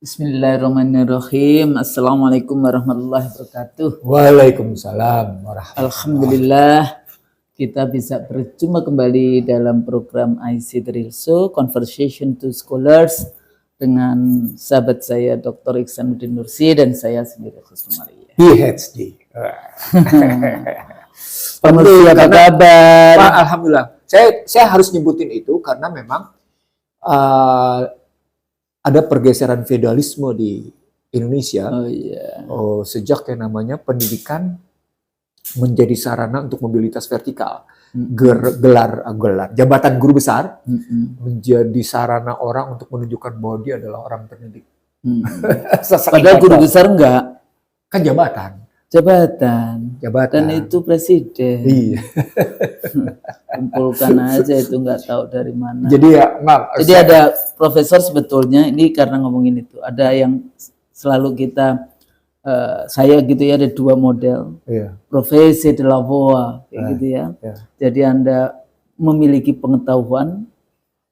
Bismillahirrahmanirrahim. Assalamualaikum warahmatullahi wabarakatuh. Waalaikumsalam warahmatullahi. Alhamdulillah kita bisa berjumpa kembali dalam program IC Trilso Conversation to Scholars dengan sahabat saya Dr. Iksanuddin Nursi dan saya sendiri Husnu Maria. PhD. Pak Nursi, apa kabar? Pak, alhamdulillah. Saya harus nyebutin itu karena memang ada pergeseran feodalisme di Indonesia. Oh iya. Sejak yang namanya pendidikan menjadi sarana untuk mobilitas vertikal. Gelar jabatan guru besar menjadi sarana orang untuk menunjukkan bahwa dia adalah orang terdidik. Padahal guru besar enggak? Kan jabatan. Dan itu presiden. Iya. Kumpulkan aja itu nggak tahu dari mana. Jadi ya, Jadi ada profesor sebetulnya ini karena ngomongin itu. Ada yang selalu kita saya gitu ya, ada dua model. Iya. Profesi de la voix kayak gitu ya. Iya. Jadi Anda memiliki pengetahuan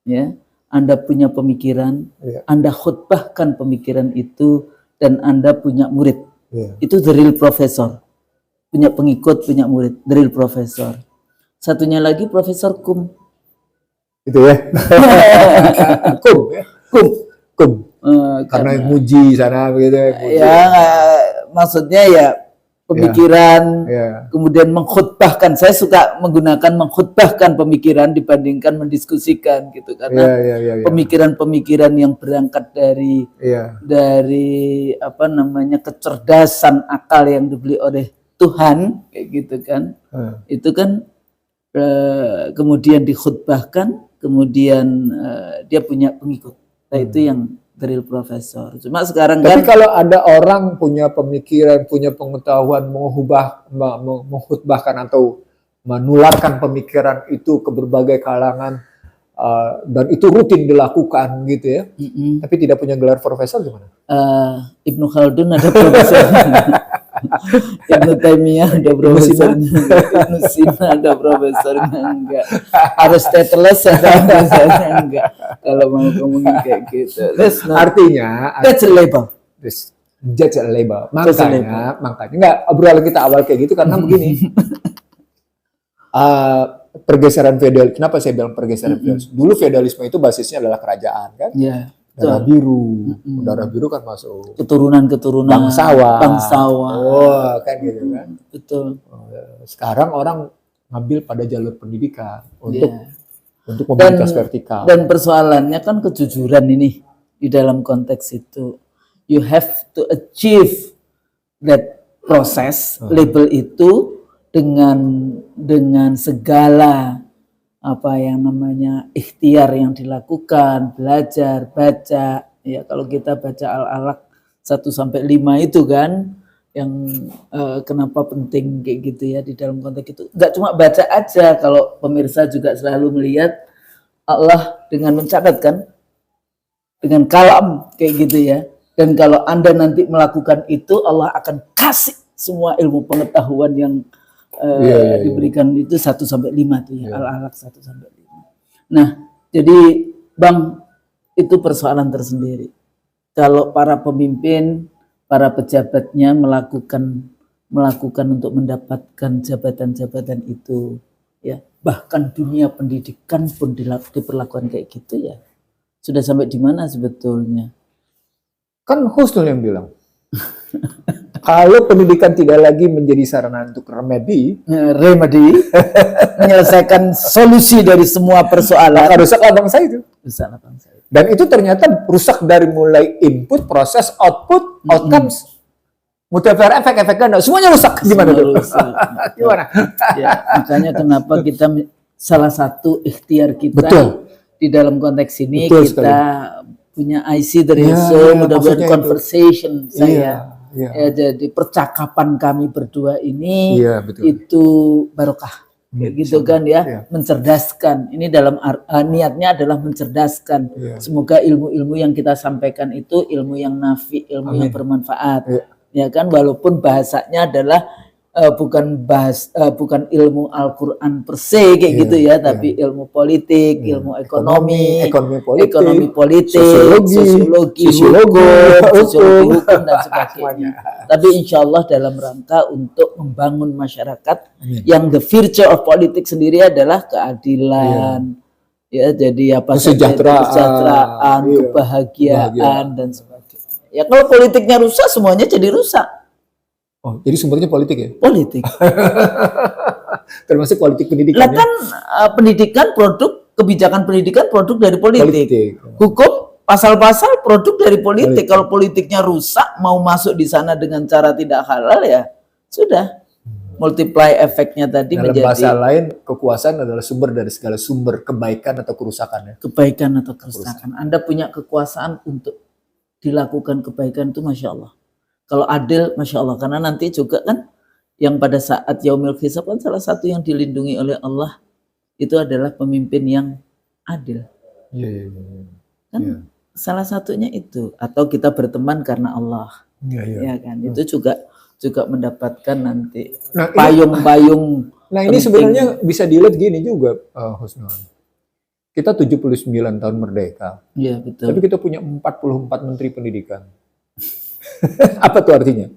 ya, Anda punya pemikiran, Iya. Anda khutbahkan pemikiran itu dan Anda punya murid. Iya. Itu the real profesor. Punya pengikut, punya murid, the real profesor. Satunya lagi Profesor Kum. Itu ya. Kum. Karena muji sana begitu ya. Ya, maksudnya ya pemikiran, kemudian mengkhutbahkan. Saya suka menggunakan mengkhutbahkan pemikiran dibandingkan mendiskusikan gitu, karena pemikiran-pemikiran yang berangkat dari apa namanya kecerdasan akal yang dibeli oleh Tuhan kayak gitu kan. Itu kan kemudian dikhutbahkan, kemudian dia punya pengikut. Nah, itu yang real profesor. Cuma sekarang tapi kan kalau ada orang punya pemikiran, punya pengetahuan, menghutbahkan atau menularkan pemikiran itu ke berbagai kalangan, dan itu rutin dilakukan gitu ya, tapi tidak punya gelar profesor gimana? Ibnu Khaldun ada profesornya, Ibnu Taimiyah ada profesornya, Ibnu Sina ada profesornya, enggak. Aristoteles ada profesornya, enggak. Kalau mau ngomongin kayak gitu, artinya that's a label. Judge a label. Makanya enggak, obrolan kita awal kayak gitu karena begini. Pergeseran feodal. Kenapa saya bilang pergeseran feodal? Dulu feodalisme itu basisnya adalah kerajaan kan? Iya. Darah biru. Darah biru kan masuk Keturunan bangsawan. Kan gitu kan. Betul. Sekarang orang ngambil pada jalur pendidikan untuk mobilitas vertikal. Dan persoalannya kan kejujuran ini di dalam konteks itu. You have to achieve that proses, label itu dengan segala apa yang namanya ikhtiar yang dilakukan, belajar, baca. Ya, kalau kita baca Al-Alaq 1-5 itu kan yang kenapa penting kayak gitu ya di dalam konteks itu. Enggak cuma baca aja, kalau pemirsa juga selalu melihat Allah dengan mencatat kan, dengan kalam kayak gitu ya. Dan kalau Anda nanti melakukan itu, Allah akan kasih semua ilmu pengetahuan yang diberikan itu 1-5 tuh ya, Al-Alaq 1-5. Nah, jadi Bang, itu persoalan tersendiri. Kalau para pemimpin, para pejabatnya melakukan untuk mendapatkan jabatan-jabatan itu, ya bahkan dunia pendidikan pun diperlakukan kayak gitu ya. Sudah sampai di mana sebetulnya? Kan Husnul yang bilang. Kalau pendidikan tidak lagi menjadi sarana untuk remedi, menyelesaikan solusi dari semua persoalan, maka rusaklah bangsa itu. Dan itu ternyata rusak dari mulai input, proses, output, outcomes, multiplier efek ganda, semuanya rusak. Gimana tuh? Gimana? Ya, makanya kenapa kita salah satu ikhtiar kita di dalam konteks ini kita punya IC Trilso, mudah-mudahan conversation saya. Ya, jadi percakapan kami berdua ini itu barokah, gitu kan ya, mencerdaskan. Ini dalam niatnya adalah mencerdaskan. Semoga ilmu-ilmu yang kita sampaikan itu ilmu yang nafi, ilmu yang bermanfaat, ya kan. Walaupun bahasanya adalah bukan ilmu Al-Quran per se kayak gitu ya, tapi ilmu politik, ilmu ekonomi politik, sosiologi hukum dan sebagainya. Tapi insya Allah dalam rangka untuk membangun masyarakat yang the future of politik sendiri adalah keadilan, ya jadi apa kesejahteraan, kebahagiaan dan sebagainya. Ya kalau politiknya rusak semuanya jadi rusak. Oh, jadi sumbernya politik ya? Politik. Termasuk politik pendidikan. Lah kan pendidikan kebijakan pendidikan produk dari politik. Hukum pasal-pasal produk dari politik. Kalau politiknya rusak, mau masuk di sana dengan cara tidak halal ya sudah. Multiply efeknya tadi dalam menjadi. Bahasa lain, kekuasaan adalah sumber dari segala sumber kebaikan atau kerusakan ya. Kebaikan atau kerusakan. Anda punya kekuasaan untuk dilakukan kebaikan itu Masya Allah. Kalau adil, Masya Allah. Karena nanti juga kan yang pada saat Yaumil Hisab kan salah satu yang dilindungi oleh Allah itu adalah pemimpin yang adil. Kan salah satunya itu. Atau kita berteman karena Allah. Ya kan? Itu juga mendapatkan nanti payung-payung. Nah ini sebenarnya bisa dilihat gini juga, Husnul. Kita 79 tahun merdeka. Iya betul. Tapi kita punya 44 menteri pendidikan. Apa tuh artinya?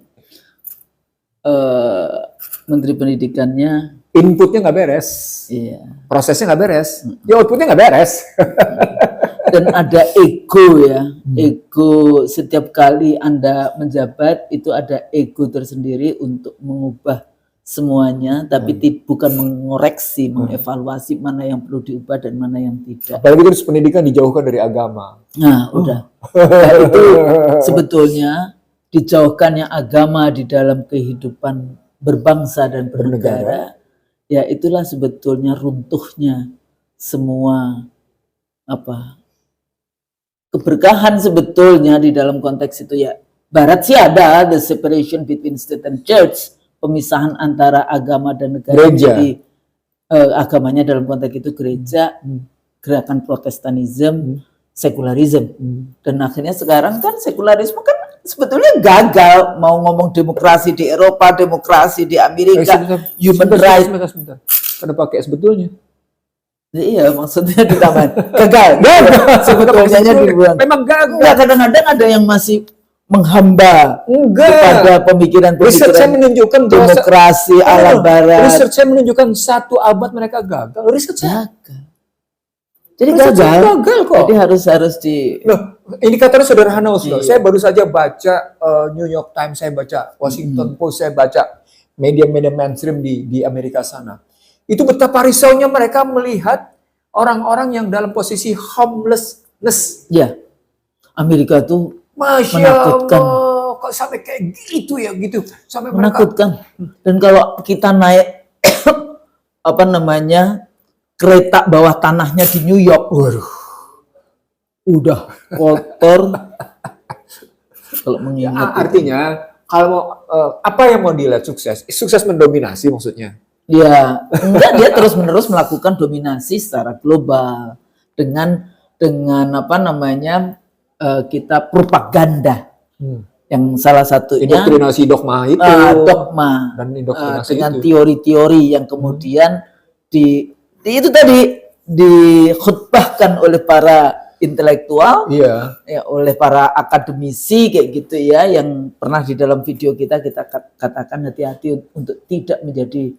Menteri pendidikannya inputnya nggak beres, prosesnya nggak beres, ya outputnya nggak beres. Dan ada ego ya, ego setiap kali Anda menjabat itu ada ego tersendiri untuk mengubah semuanya, tapi bukan mengoreksi, mengevaluasi mana yang perlu diubah dan mana yang tidak. Apalagi terus pendidikan dijauhkan dari agama. Nah, udah. Nah, itu sebetulnya dijauhkannya agama di dalam kehidupan berbangsa dan bernegara, ya itulah sebetulnya runtuhnya semua keberkahan sebetulnya di dalam konteks itu ya. Barat sih ada the separation between state and church, pemisahan antara agama dan negara. Jadi agamanya dalam konteks itu gereja, gerakan Protestanisme, sekularisme. Dan akhirnya sekarang kan sekularisme kan sebetulnya gagal, mau ngomong demokrasi di Eropa, demokrasi di Amerika, human rights. Sebentar. Karena pakai sebetulnya. Iya, maksudnya ditambah gagal. Sebetulnya dibuang. Memang gagal. Kadang-kadang ada yang masih menghamba kepada pemikiran-pemikiran. Riset saya menunjukkan demokrasi ala barat. Riset saya menunjukkan 1 abad mereka gagal. Riset saya gagal. Jadi gagal kok. Jadi harus di. Loh, indikatornya sederhana, Ustaz. Saya baru saja baca New York Times, saya baca Washington Post, saya baca media-media mainstream di Amerika sana. Itu betapa risaunya mereka melihat orang-orang yang dalam posisi homelessness. Ya, Amerika tuh Masya menakutkan. Allah, kok sampai kayak gitu ya, gitu. Sampai menakutkan. Dan kalau kita naik kereta bawah tanahnya di New York, waduh, udah kotor. Kalau mengingat artinya kalau apa yang mau dilihat sukses mendominasi maksudnya. Ya, enggak, dia terus-menerus melakukan dominasi secara global dengan kita propaganda. Yang salah satunya indoktrinasi dogma itu. Dogma dan indoktrinasi dengan itu. Teori-teori yang kemudian itu tadi dikhutbahkan oleh para intelektual, ya, oleh para akademisi kayak gitu ya, yang pernah di dalam video kita katakan hati-hati untuk tidak menjadi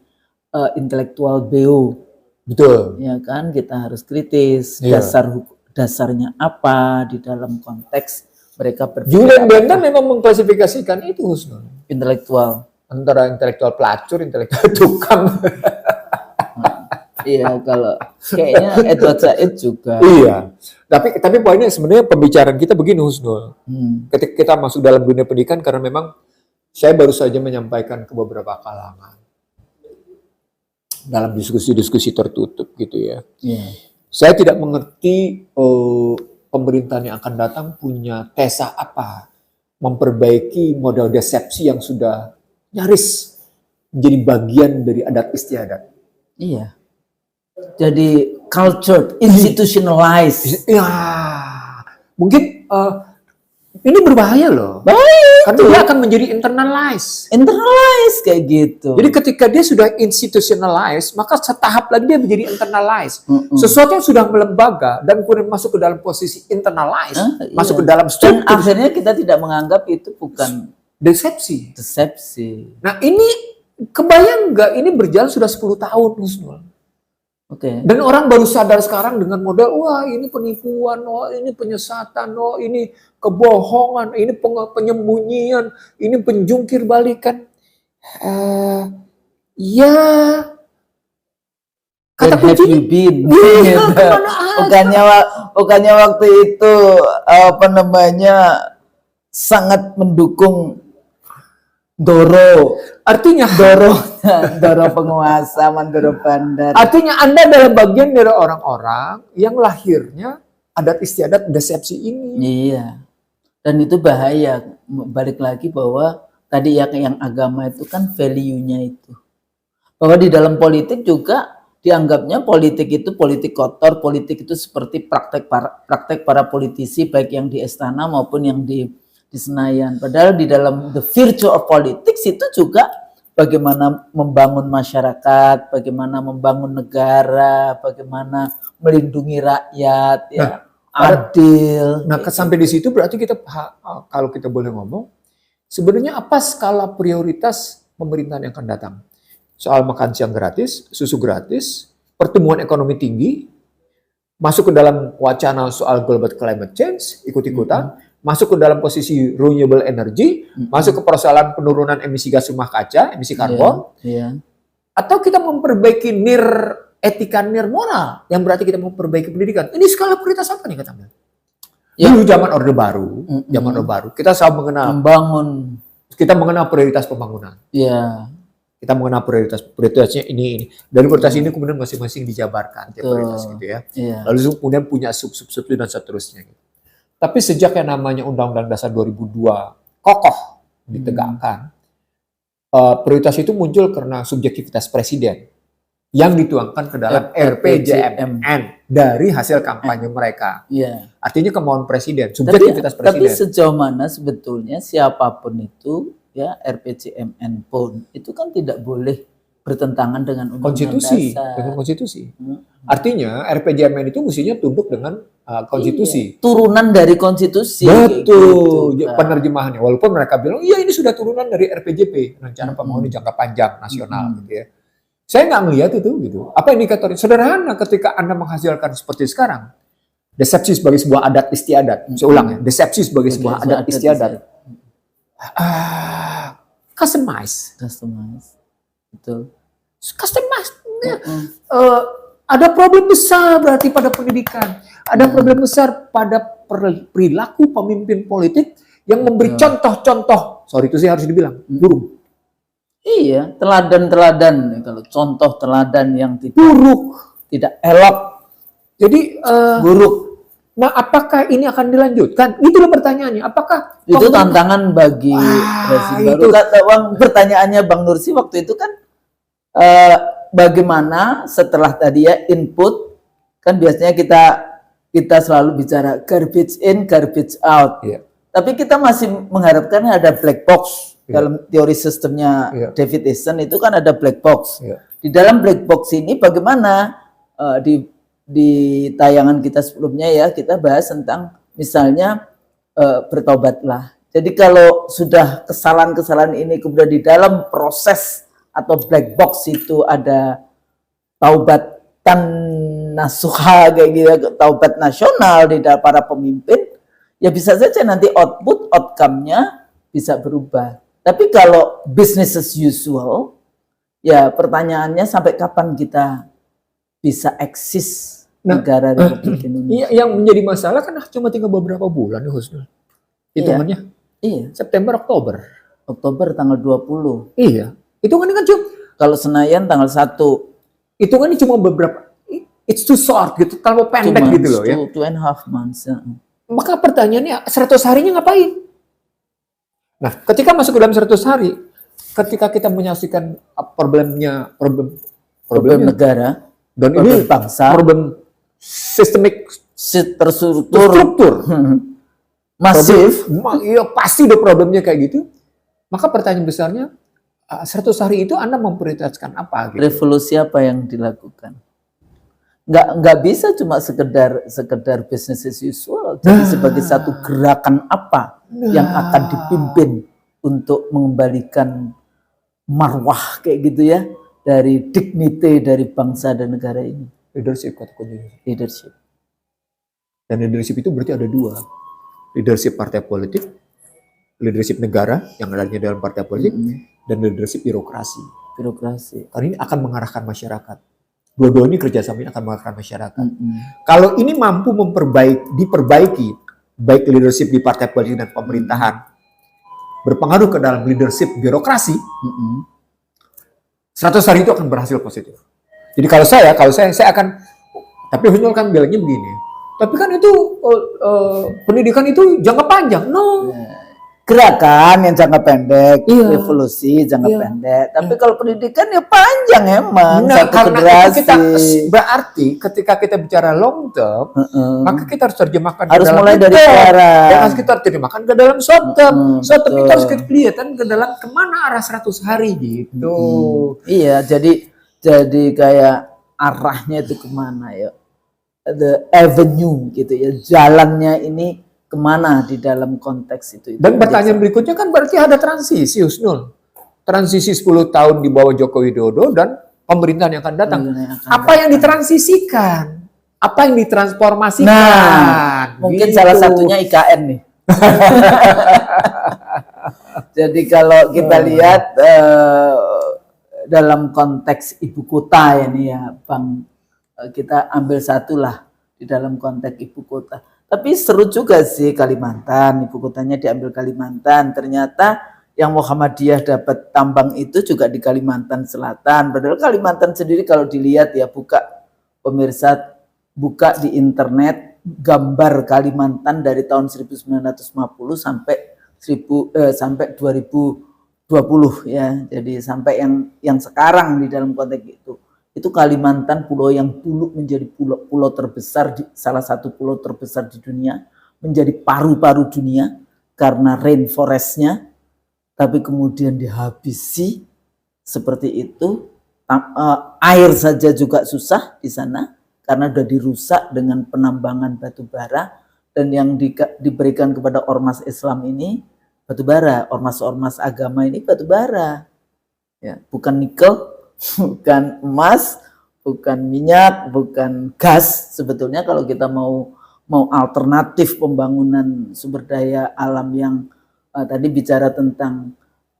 intelektual BO. Betul. Ya kan, kita harus kritis, dasarnya apa di dalam konteks mereka berpikir. Julian Bender memang mengklasifikasikan itu, Husnul. Intelektual. Antara intelektual pelacur, intelektual tukang. Iya, kalau kayaknya Edward Said juga. Iya. Tapi poinnya sebenarnya pembicaraan kita begini, Husnul. Ketika kita masuk dalam dunia pendidikan, karena memang saya baru saja menyampaikan ke beberapa kalangan dalam diskusi-diskusi tertutup gitu ya. Saya tidak mengerti pemerintahan yang akan datang punya tesa apa memperbaiki model desepsi yang sudah nyaris menjadi bagian dari adat istiadat. Iya. Jadi cultured, institutionalized. Ya, mungkin Ini berbahaya loh. Baik, Karena dia akan menjadi internalize. internalize kayak gitu. Jadi ketika dia sudah institutionalize, maka setahap lagi dia menjadi internalize. Mm-mm. Sesuatu yang sudah melembaga dan kemudian masuk ke dalam posisi internalize, masuk ke Iya. dalam Dan struktur akhirnya kita tidak menganggap itu bukan desepsi. desepsi. Nah ini kebayang nggak ini berjalan sudah 10 tahun Husnul. Oke. Dan orang baru sadar sekarang dengan model, wah ini penipuan, wah ini penyesatan, wah ini kebohongan, ini penyembunyian, ini penjungkir balikan. Ya, kata Where have kunci you been? Iya, Gitu. kemana aja? Bukannya waktu itu apa namanya sangat mendukung Doro Artinya, Doro penguasa Mandoro Bandar. artinya Anda adalah bagian dari orang-orang yang lahirnya adat istiadat desepsi ini. Iya. Dan itu bahaya. Balik lagi bahwa tadi yang agama itu kan value-nya itu. Bahwa di dalam politik juga dianggapnya politik itu politik kotor, politik itu seperti praktek para politisi baik yang di istana maupun yang di Senayan. Padahal di dalam the virtue of politics itu juga bagaimana membangun masyarakat, bagaimana membangun negara, bagaimana melindungi rakyat, ya, adil. Nah, sampai di situ berarti kita, kalau kita boleh ngomong, sebenarnya apa skala prioritas pemerintahan yang akan datang? Soal makan siang gratis, susu gratis, pertumbuhan ekonomi tinggi, masuk ke dalam wacana soal global climate change, ikut-ikutan, masuk ke dalam posisi renewable energy, masuk ke persoalan penurunan emisi gas rumah kaca, emisi karbon, atau kita memperbaiki etika nir moral, yang berarti kita memperbaiki pendidikan. Ini skala prioritas apa nih katanya? Dulu zaman Orde Baru, kita selalu mengenal prioritas pembangunan. Iya. Kita mengenal prioritasnya ini. Dari prioritas ini kemudian masing-masing dijabarkan tiap prioritas gitu ya. Lalu kemudian punya sub dan seterusnya. Gitu. Tapi sejak yang namanya Undang-Undang Dasar 2002 kokoh ditegakkan, prioritas itu muncul karena subjektivitas presiden yang dituangkan ke dalam RPJMN dari hasil kampanye mereka. Artinya kemauan presiden, subjektivitas presiden. Tapi sejauh mana sebetulnya siapapun itu, ya RPJMN pun itu kan tidak boleh bertentangan dengan Undang-Undang Dasar. Dengan konstitusi. Artinya RPJMN itu mestinya tunduk dengan konstitusi. Iya, turunan dari konstitusi. Betul, gitu, penerjemahannya. Walaupun mereka bilang, iya ini sudah turunan dari RPJP, rencana pembangunan jangka panjang nasional, gitu ya. Saya nggak melihat itu, gitu. Apa indikatornya? Sederhana, ketika Anda menghasilkan seperti sekarang, desepsi sebagai sebuah adat istiadat. Saya ulang ya, desepsi sebagai sebuah adat istiadat. Customize. Betul. Customize. Ada problem besar berarti pada pendidikan. Ada problem besar pada perilaku pemimpin politik yang memberi contoh-contoh. Sorry itu sih harus dibilang buruk. Iya, teladan-teladan. Kalau contoh teladan yang buruk, tidak elok. Jadi buruk. Nah, apakah ini akan dilanjutkan? Itulah pertanyaannya. Apakah itu tantangan bagi rezim baru? Pertanyaannya Bang Nursi waktu itu kan bagaimana setelah tadi ya input, kan biasanya kita selalu bicara garbage in, garbage out. Tapi kita masih mengharapkan ada black box. Dalam teori sistemnya David Easton itu kan ada black box. Di dalam black box ini bagaimana di tayangan kita sebelumnya ya kita bahas tentang misalnya bertobatlah. Jadi kalau sudah kesalahan-kesalahan ini kemudian di dalam proses atau black box itu ada taubatan nasuha kayak gitu, taubat nasional di dalam para pemimpin, ya bisa saja nanti outcome-nya bisa berubah. Tapi kalau business as usual, ya pertanyaannya sampai kapan kita bisa eksis negara Republik Indonesia. Yang menjadi masalah kan cuma tinggal beberapa bulan ya Husnul. Hitungannya. Iya. September, Oktober. Oktober tanggal 20. Iya. Hitungannya kan cuma. Kalau Senayan tanggal 1. Hitungannya cuma beberapa. It's too short gitu. Terlalu pendek gitu loh ya. 2.5 months. Ya. Maka pertanyaannya 100 harinya ngapain? Nah, ketika masuk ke dalam 100 hari, ketika kita menyaksikan problem negara, dan problem ini bangsa, problem sistemik terstruktur. Masif. Iya pasti ada problemnya kayak gitu. Maka pertanyaan besarnya, 100 hari itu Anda memprioritaskan apa? Gitu? Revolusi apa yang dilakukan? Nggak bisa cuma sekedar business as usual. Jadi sebagai satu gerakan apa yang akan dipimpin untuk mengembalikan marwah kayak gitu ya, dari dignity dari bangsa dan negara ini. Leadership kata kuncinya. Leadership. Dan leadership itu berarti ada dua. Leadership partai politik, leadership negara yang adanya dalam partai politik, dan leadership birokrasi. Karena ini akan mengarahkan masyarakat. Dua-duanya kerjasama ini akan mengarahkan masyarakat. Kalau ini mampu diperbaiki, baik leadership di partai politik dan pemerintahan, berpengaruh ke dalam leadership birokrasi, 100 hari itu akan berhasil positif. Jadi kalau saya akan, tapi Husnul kan bilangnya begini, tapi kan itu pendidikan itu jangka panjang, no. Gerakan yang jangka pendek, revolusi jangka pendek. Tapi kalau pendidikan ya panjang emang. Nah, karena kita berarti ketika kita bicara long term, maka kita harus terjemahkan harus mulai dari sekarang. Dan harus kita terjemahkan ke dalam short term. Short term itu harus kita kelihatan ke dalam kemana arah 100 hari gitu. Iya, jadi kayak arahnya itu kemana ya? The avenue gitu ya, jalannya ini kemana di dalam konteks itu. Dan pertanyaan berikutnya kan berarti ada transisi, Husnul. Transisi 10 tahun di bawah Joko Widodo dan pemerintahan yang akan datang. Apa yang ditransisikan? Apa yang ditransformasikan? Nah, mungkin gitu. salah satunya IKN nih. Jadi kalau kita lihat dalam konteks ibu kota ya nih ya, Bang, kita ambil satu lah di dalam konteks ibu kota. Tapi seru juga sih Kalimantan, ibu kotanya diambil Kalimantan. Ternyata yang Muhammadiyah dapat tambang itu juga di Kalimantan Selatan. Padahal Kalimantan sendiri kalau dilihat ya, pemirsa buka di internet gambar Kalimantan dari tahun 1950 sampai 2020 ya. Jadi sampai yang sekarang di dalam konteks itu Kalimantan, pulau yang dulu menjadi pulau terbesar, salah satu pulau terbesar di dunia, menjadi paru-paru dunia karena rainforestnya, tapi kemudian dihabisi seperti itu. Air saja juga susah di sana karena sudah dirusak dengan penambangan batu bara, dan yang diberikan kepada ormas Islam ini batu bara, ormas-ormas agama ini batu bara, ya, bukan nikel, bukan emas, bukan minyak, bukan gas. Sebetulnya kalau kita mau alternatif pembangunan sumber daya alam yang tadi bicara tentang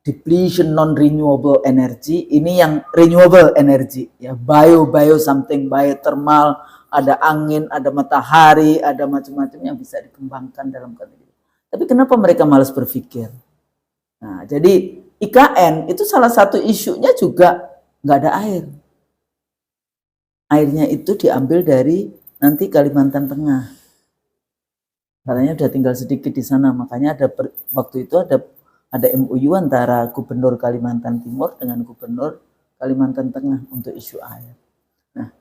depletion non-renewable energy, ini yang renewable energy ya, bio something, biothermal, ada angin, ada matahari, ada macam-macam yang bisa dikembangkan dalam konteks itu. Tapi kenapa mereka malas berpikir? Nah, jadi IKN itu salah satu isunya juga nggak ada air. Airnya itu diambil dari nanti Kalimantan Tengah. Katanya udah tinggal sedikit di sana, makanya waktu itu ada MOU antara Gubernur Kalimantan Timur dengan Gubernur Kalimantan Tengah untuk isu air. Nah,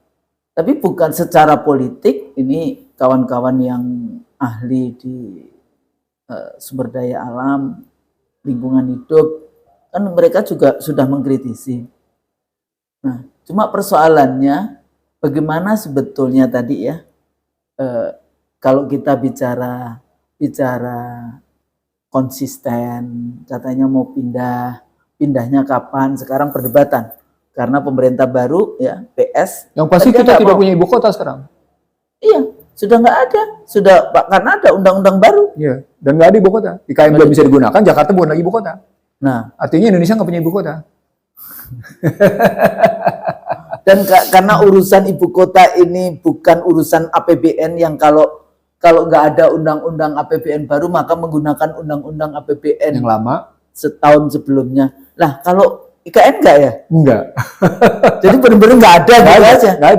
tapi bukan secara politik, ini kawan-kawan yang ahli di sumber daya alam, lingkungan hidup, kan mereka juga sudah mengkritisi. Nah, cuma persoalannya bagaimana sebetulnya tadi ya, kalau kita bicara konsisten, katanya mau pindahnya kapan, sekarang perdebatan. Karena pemerintah baru ya, PS. Yang pasti kita tidak punya ibu kota sekarang. Iya, sudah nggak ada. Karena ada undang-undang baru. Iya, dan nggak ada ibu kota. IKN belum bisa digunakan, Jakarta bukan lagi ibu kota. Nah, artinya Indonesia nggak punya ibu kota. Dan karena urusan ibu kota ini bukan urusan APBN yang kalau nggak ada undang-undang APBN baru maka menggunakan undang-undang APBN yang lama setahun sebelumnya. Lah kalau IKN enggak ya? Enggak. Jadi benar-benar nggak ada gitu aja. Nggak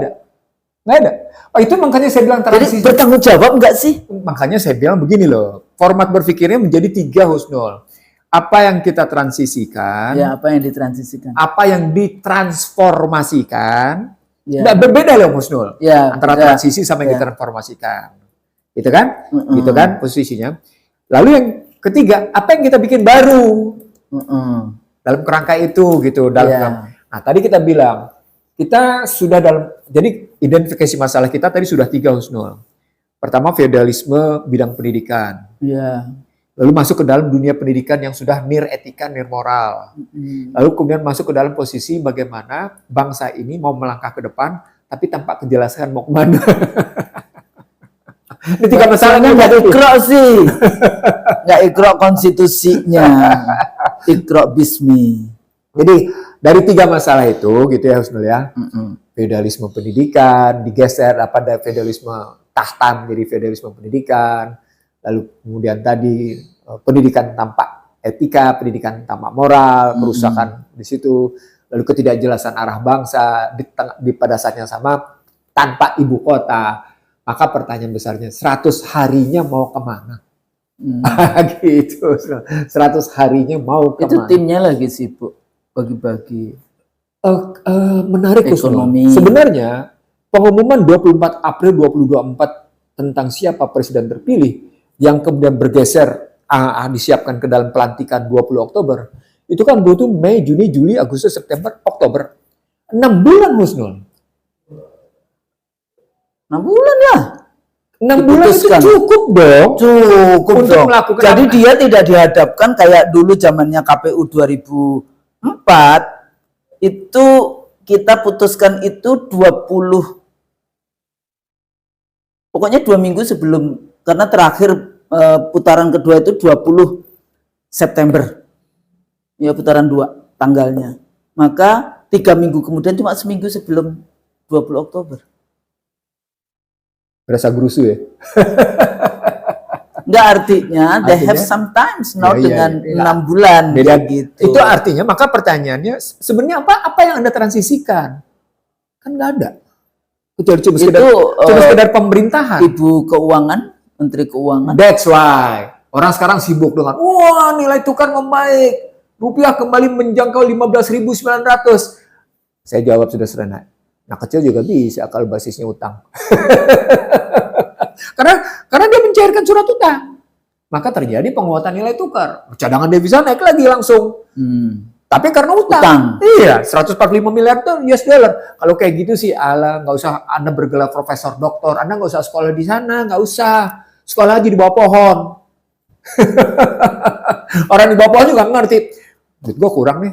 ada. Oh, itu makanya saya bilang transisi. Jadi bertanggung jawab enggak sih? Makanya saya bilang begini loh, format berpikirnya menjadi 3, Husnul. Apa yang kita transisikan? Ya, apa yang ditransisikan? Apa yang ditransformasikan? Ya. Nggak berbeda loh, Husnul. Ya, antara transisi sama yang ditransformasikan. Gitu kan? Gitu kan posisinya. Lalu yang ketiga, apa yang kita bikin baru Mm-mm. dalam kerangka itu gitu. Iya. Nah tadi kita bilang kita sudah jadi identifikasi masalah kita tadi sudah 3, Husnul. Pertama feodalisme bidang pendidikan. Iya. Lalu masuk ke dalam dunia pendidikan yang sudah nir etika, nir moral. Lalu kemudian masuk ke dalam posisi bagaimana bangsa ini mau melangkah ke depan, tapi tanpa kejelasan mau kemana. Ini 3 masalahnya nggak ikro sih, nggak ikro konstitusinya, ikro bismi. Jadi dari 3 masalah itu gitu ya Husnul ya. Feodalisme pendidikan digeser dari feodalisme tahta menjadi feodalisme pendidikan. Lalu kemudian tadi pendidikan tanpa etika, pendidikan tanpa moral, kerusakan di situ. Lalu ketidakjelasan arah bangsa pada saat yang sama tanpa ibu kota. Maka pertanyaan besarnya 100 harinya mau kemana? Gitu. 100 harinya mau kemana? Itu timnya lagi sibuk bagi-bagi menarik ekonomi. Sebenarnya pengumuman 24 April 2024 tentang siapa presiden terpilih yang kemudian bergeser disiapkan ke dalam pelantikan 20 Oktober itu kan butuh Mei, Juni, Juli, Agustus, September, Oktober 6 bulan Husnul. 6 bulan lah. 6 bulan itu Diputuskan. cukup dong. Cukup untuk dong. melakukan Jadi apa? dia tidak dihadapkan kayak dulu zamannya KPU 2004 itu kita putuskan itu 20 pokoknya 2 minggu sebelum, karena terakhir putaran kedua itu 20 September ya, putaran 2 tanggalnya, maka 3 minggu kemudian cuma seminggu sebelum 20 Oktober. Berasa gerusu ya. Enggak, artinya they have sometimes now dengan 6 bulan beda gitu. Itu artinya maka pertanyaannya sebenarnya apa yang Anda transisikan? Kan nggak ada. Kecuali cuma sekedar pemerintahan. Ibu Keuangan, Menteri Keuangan. That's why orang sekarang sibuk dengan wah nilai tukar membaik. Rupiah kembali menjangkau 15.900. Saya jawab sudah sederhana. Nah kecil juga bisa kalau basisnya utang. karena dia mencairkan surat utang. Maka terjadi penguatan nilai tukar. Cadangan devisa naik lagi langsung. Tapi karena utang. Iya, 145 miliar tuh US dollar. Kalau kayak gitu sih, nggak usah Anda bergelar profesor, doktor. Anda nggak usah sekolah di sana, nggak usah. Sekolah aja di bawah pohon. Orang di bawah pohon juga ngerti. Duit gue kurang nih.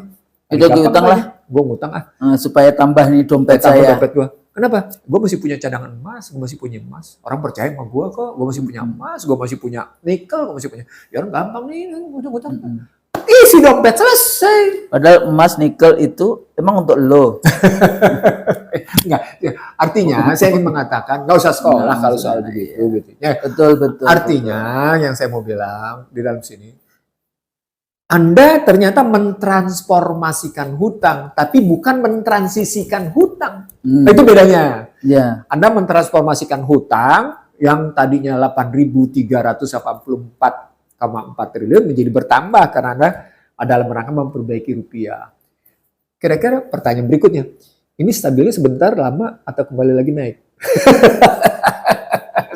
Udah gue utang lah. Gue ngutang supaya tambah nih dompet saya. Dompet gue. Kenapa? Gue masih punya cadangan emas, gue masih punya emas. Orang percaya sama gue kok. Gue masih punya emas, gue masih punya nikel, gue masih punya. Ya orang gampang nih, ngutang. Isi dompet selesai. Padahal emas, nikel itu emang untuk lo. Enggak, ya, artinya saya ingin mengatakan nggak usah sekolah kalau soal begitu. Gitu. Ya, Betul. Artinya yang saya mau bilang di dalam sini, Anda ternyata mentransformasikan hutang, tapi bukan mentransisikan hutang. Itu bedanya. Ya. Anda mentransformasikan hutang yang tadinya 8.384,4 triliun menjadi bertambah karena Anda dalam rangka memperbaiki rupiah. Kira-kira pertanyaan berikutnya, ini stabilnya sebentar, lama, atau kembali lagi naik?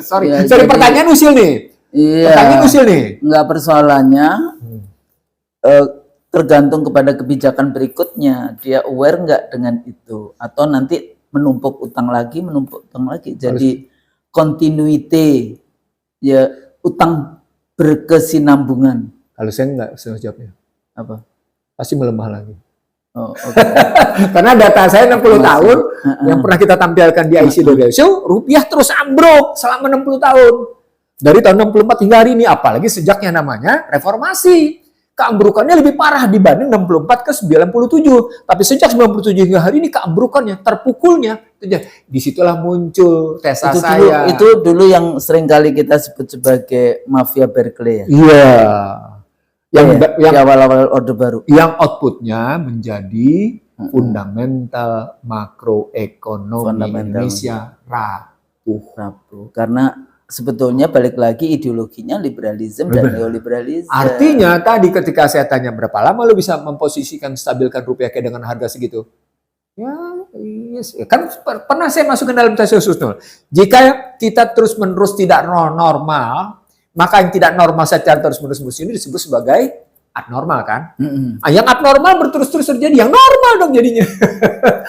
Sorry, pertanyaan usil nih. Iya. Pertanyaan usil nih. Enggak, persoalannya tergantung kepada kebijakan berikutnya. Dia aware nggak dengan itu? Atau nanti menumpuk utang lagi. Jadi continuity, ya utang berkesinambungan. Kalau saya nggak jawabnya. Apa? Pasti melemah lagi. Oh, okay. Karena data saya 60 tahun yang pernah kita tampilkan di IC Show, rupiah terus ambruk selama 60 tahun. Dari tahun 64 hingga hari ini, apalagi sejak yang namanya reformasi. Keambrukannya lebih parah dibanding 64 ke 97. Tapi sejak 97 hingga hari ini keambrukannya, terpukulnya. Disitulah muncul tesa saya. Itu dulu yang sering kali kita sebut sebagai mafia Berkeley ya? Iya. Yang awal-awal Orde Baru. Yang outputnya menjadi fundamental makroekonomi Indonesia rapuh. Karena sebetulnya balik lagi ideologinya liberalisme dan neoliberalisme. Artinya tadi ketika saya tanya berapa lama lo bisa memposisikan stabilkan rupiah kayak dengan harga segitu? Ya, yes. Kan pernah saya masuk ke dalam tes khusus. Jika kita terus-menerus tidak normal, Maka yang tidak normal secara terus-menerus ini disebut sebagai abnormal kan? Mm-mm. Yang abnormal berterus-terus terjadi, yang normal dong jadinya.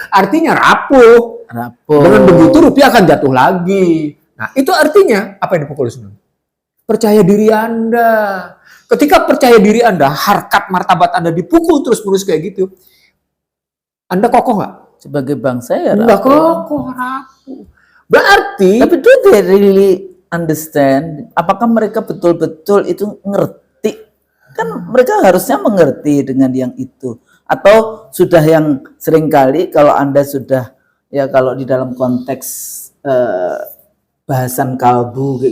Artinya rapuh. Rapuh. Dengan begitu rupiah akan jatuh lagi. Nah, itu artinya apa yang dipukul Sunul? Percaya diri Anda. Ketika percaya diri Anda, harkat martabat Anda dipukul terus-menerus kayak gitu, Anda kokoh nggak? Sebagai bangsa ya Nggak rapuh. kokoh, rapuh. Berarti, Tapi do they really understand? Apakah mereka betul-betul itu ngerti? Kan mereka harusnya mengerti dengan yang itu. Atau sudah yang seringkali kalau Anda sudah, ya kalau di dalam konteks bahasan kolbu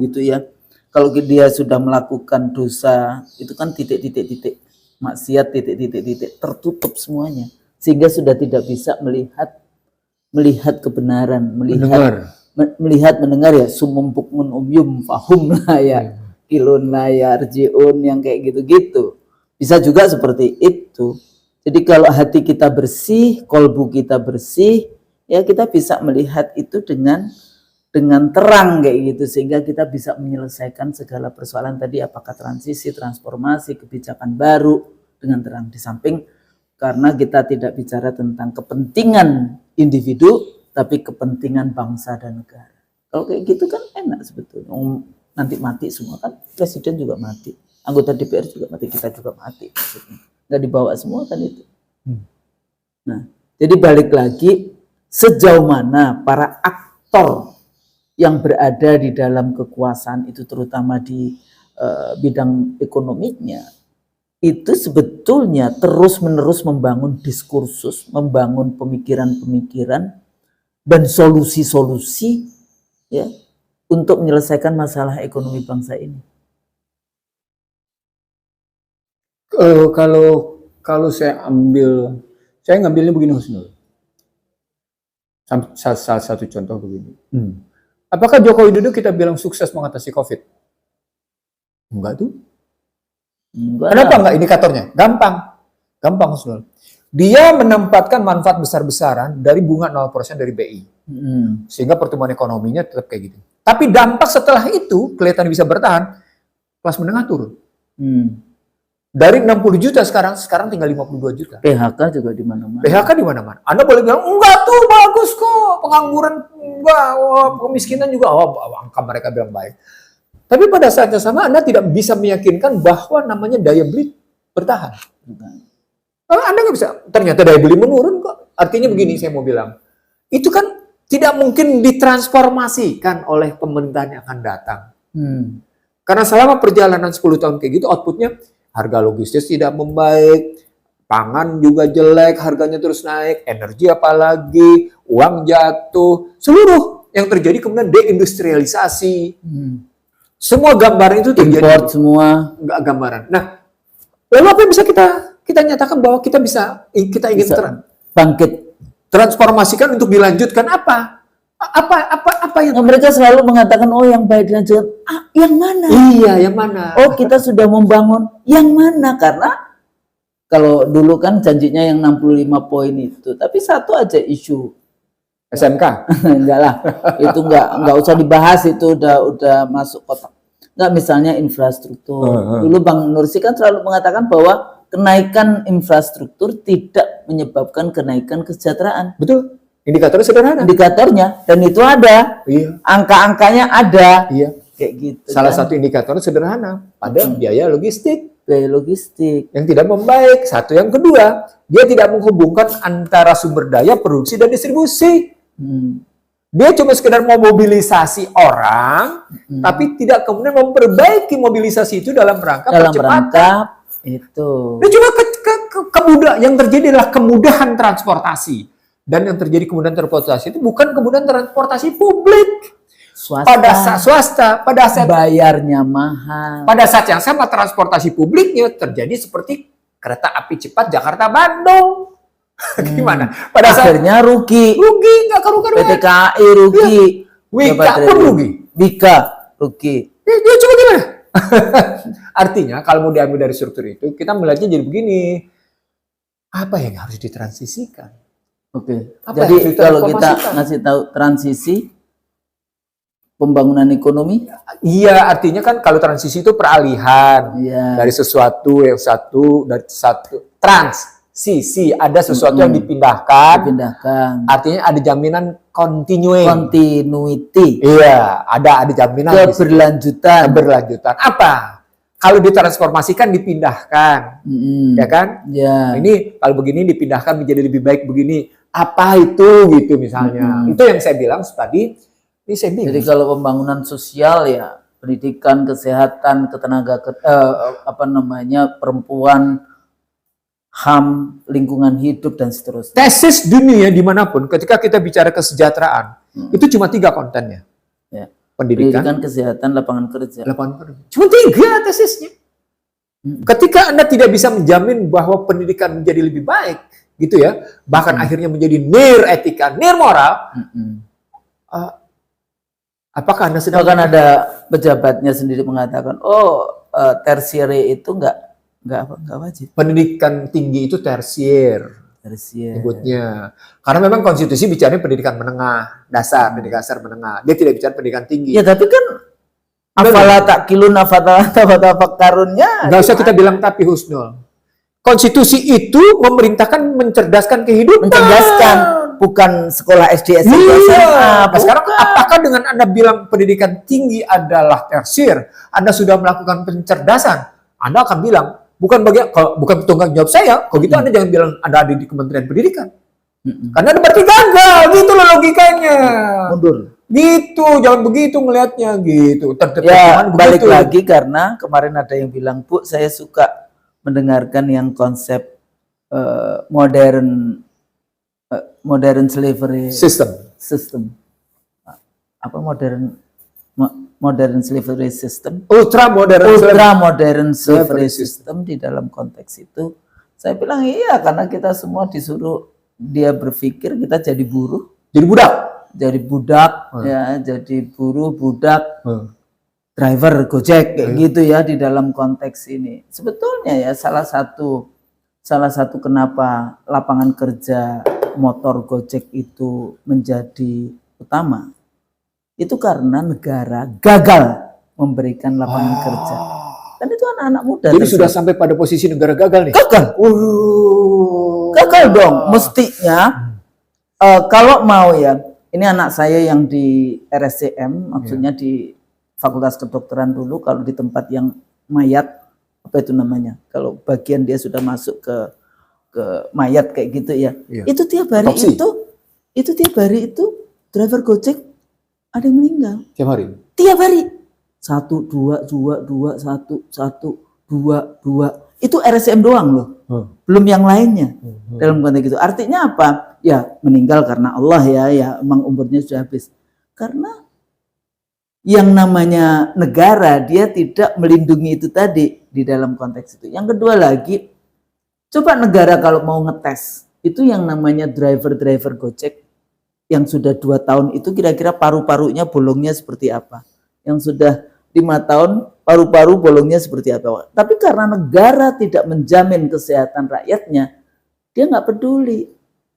gitu ya. Kalau dia sudah melakukan dosa, itu kan titik-titik maksiat, titik-titik tertutup semuanya. Sehingga sudah tidak bisa melihat kebenaran, melihat mendengar ya sumum bukmun umyum fahum lah ya, ilun lah ya arjiun yang kayak gitu-gitu. Bisa juga seperti itu. Jadi kalau hati kita bersih, kolbu kita bersih, ya kita bisa melihat itu dengan terang kayak gitu, sehingga kita bisa menyelesaikan segala persoalan tadi, apakah transisi, transformasi, kebijakan baru dengan terang. Di samping karena kita tidak bicara tentang kepentingan individu, tapi kepentingan bangsa dan negara. Kalau kayak gitu kan enak sebetulnya. Nanti mati semua kan, presiden juga mati, anggota DPR juga mati, kita juga mati. Maksudnya. Nggak dibawa semua kan itu. Nah, jadi balik lagi, sejauh mana para aktor yang berada di dalam kekuasaan itu, terutama di bidang ekonominya, itu sebetulnya terus-menerus membangun diskursus, membangun pemikiran-pemikiran dan solusi-solusi ya untuk menyelesaikan masalah ekonomi bangsa ini. Kalau saya ngambilnya begini Husnul. Salah satu contoh begini. Apakah Joko Widodo kita bilang sukses mengatasi COVID? Enggak tuh. Kenapa enggak indikatornya? Gampang Husnul. Dia menempatkan manfaat besar-besaran dari bunga 0% dari BI. Sehingga pertumbuhan ekonominya tetap kayak gitu. Tapi dampak setelah itu kelihatan bisa bertahan, kelas menengah turun. Dari 60 juta sekarang tinggal 52 juta. PHK juga di mana-mana. PHK di mana-mana. Anda boleh bilang, enggak tuh bagus kok. Pengangguran enggak, kemiskinan juga, angka mereka bilang baik. Tapi pada saat yang sama Anda tidak bisa meyakinkan bahwa namanya daya beli bertahan. Anda nggak bisa. Ternyata daya beli menurun kok. Artinya begini saya mau bilang. Itu kan tidak mungkin ditransformasikan oleh pemerintahan yang akan datang. Karena selama perjalanan 10 tahun kayak gitu, outputnya harga logistik tidak membaik, pangan juga jelek, harganya terus naik, energi apalagi, uang jatuh, seluruh yang terjadi kemudian deindustrialisasi. Semua gambaran itu terjadi. Import semua. Enggak gambaran. Nah, lalu apa yang bisa kita nyatakan bahwa kita ingin bangkit, transformasikan untuk dilanjutkan apa? Apa yang mereka selalu mengatakan yang baik dilanjutkan. Yang mana? Iya, yang mana? Kita sudah membangun. Yang mana? Karena kalau dulu kan janjinya yang 65 poin itu, tapi satu aja isu SMK. Enggak lah, itu enggak usah dibahas, itu udah masuk kotak. Enggak, misalnya infrastruktur. Dulu Bang Nursi kan selalu mengatakan bahwa kenaikan infrastruktur tidak menyebabkan kenaikan kesejahteraan. Betul. Indikatornya sederhana. Indikatornya, dan itu ada. Iya. Angka-angkanya ada. Iya. Kayak gitu. Salah satu indikatornya sederhana. Pada biaya logistik. Biaya logistik. Yang tidak membaik. Satu. Yang kedua, dia tidak menghubungkan antara sumber daya, produksi, dan distribusi. Dia cuma sekedar memobilisasi orang, tapi tidak kemudian memperbaiki mobilisasi itu dalam rangka percepatan. Itu. Dia cuma yang terjadi adalah kemudahan transportasi. Dan yang terjadi kemudahan transportasi itu bukan kemudahan transportasi publik. Swasta. Pada saat bayarnya mahal. Pada saat yang sama transportasi publiknya terjadi seperti kereta api cepat Jakarta-Bandung. Gimana? Pada saat akhirnya rugi, nggak karu-karuan. PT KAI rugi, Wika pun rugi. Wika rugi. Dia coba gimana? Artinya kalau mau diambil dari struktur itu, kita melihatnya jadi begini. Apa yang harus ditransisikan? Jadi kalau kita ngasih tahu transisi, pembangunan ekonomi. Iya, artinya kan kalau transisi itu peralihan Iya. dari sesuatu yang satu dari satu transisi, ada sesuatu yang dipindahkan. Artinya ada jaminan Continuity. Iya, ada jaminan keberlanjutan. Apa? Kalau ditransformasikan dipindahkan, ya kan? Ya. Ini kalau begini dipindahkan menjadi lebih baik begini. Apa itu gitu misalnya? Itu yang saya bilang tadi. Ini saya bilang. Jadi kalau pembangunan sosial ya pendidikan, kesehatan, perempuan, HAM, lingkungan hidup dan seterusnya. Tesis dunia dimanapun, ketika kita bicara kesejahteraan, itu cuma 3 kontennya. Ya. Pendidikan, kesehatan, lapangan kerja. Cuma 3 tesisnya. Ketika Anda tidak bisa menjamin bahwa pendidikan menjadi lebih baik, gitu ya, bahkan akhirnya menjadi nir etika, nir moral, apakah Anda sedang... Bahkan ada pejabatnya sendiri mengatakan, tersiere itu nggak wajib. Pendidikan tinggi itu tersier. Sebutnya. Karena memang konstitusi bicara pendidikan menengah, dasar, pendidikan dasar menengah. Dia tidak bicara pendidikan tinggi. Ya tapi kan afala takilun afala tafakkarunnya. Nggak usah kita bilang tapi Husnul. Konstitusi itu memerintahkan mencerdaskan kehidupan. Mencerdaskan, bukan sekolah SD, SMP, SMA. Nah, sekarang apakah dengan Anda bilang pendidikan tinggi adalah tersier, Anda sudah melakukan pencerdasan, Anda akan bilang bukan tanggung jawab saya. Kalau gitu Anda jangan bilang Anda ada di Kementerian Pendidikan. Karena Anda berarti gagal, gitu loh logikanya. Mundur. Gitu, jangan begitu ngelihatnya gitu. Balik lagi karena kemarin ada yang bilang, Bu, saya suka mendengarkan yang konsep modern slavery system. Apa modern slavery system? Ultra modern slavery system di dalam konteks itu. Saya bilang iya, karena kita semua disuruh dia berpikir kita jadi buruh, jadi budak, ya, jadi buruh, budak, driver Gojek kayak gitu ya di dalam konteks ini. Sebetulnya ya salah satu kenapa lapangan kerja motor Gojek itu menjadi utama itu karena negara gagal memberikan lapangan kerja. Dan itu anak-anak muda. Jadi sudah sampai pada posisi negara gagal nih. Gagal dong. Mestinya kalau mau ya, ini anak saya yang di RSCM, maksudnya di Fakultas Kedokteran dulu, kalau di tempat yang mayat, apa itu namanya? Kalau bagian dia sudah masuk ke mayat kayak gitu ya. Itu tiap hari itu driver Gojek ada yang meninggal. Tiap hari. 1, 2, 2, 2, 1, 1, 2, 2. Itu RSCM doang loh. Belum yang lainnya. Dalam konteks itu. Artinya apa? Ya meninggal karena Allah ya emang umurnya sudah habis. Karena yang namanya negara dia tidak melindungi itu tadi di dalam konteks itu. Yang kedua lagi, coba negara kalau mau ngetes, itu yang namanya driver Gojek yang sudah 2 tahun itu kira-kira paru-parunya bolongnya seperti apa? Yang sudah 5 tahun paru-paru bolongnya seperti apa? Tapi karena negara tidak menjamin kesehatan rakyatnya, dia nggak peduli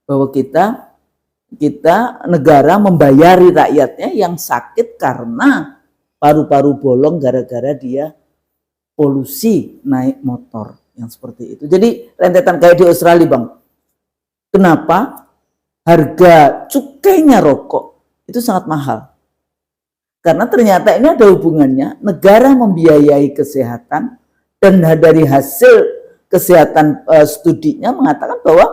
bahwa kita negara membayari rakyatnya yang sakit karena paru-paru bolong gara-gara dia polusi naik motor yang seperti itu. Jadi rentetan kayak di Australia, Bang. Kenapa harga cukainya rokok itu sangat mahal? Karena ternyata ini ada hubungannya, negara membiayai kesehatan dan dari hasil kesehatan studinya mengatakan bahwa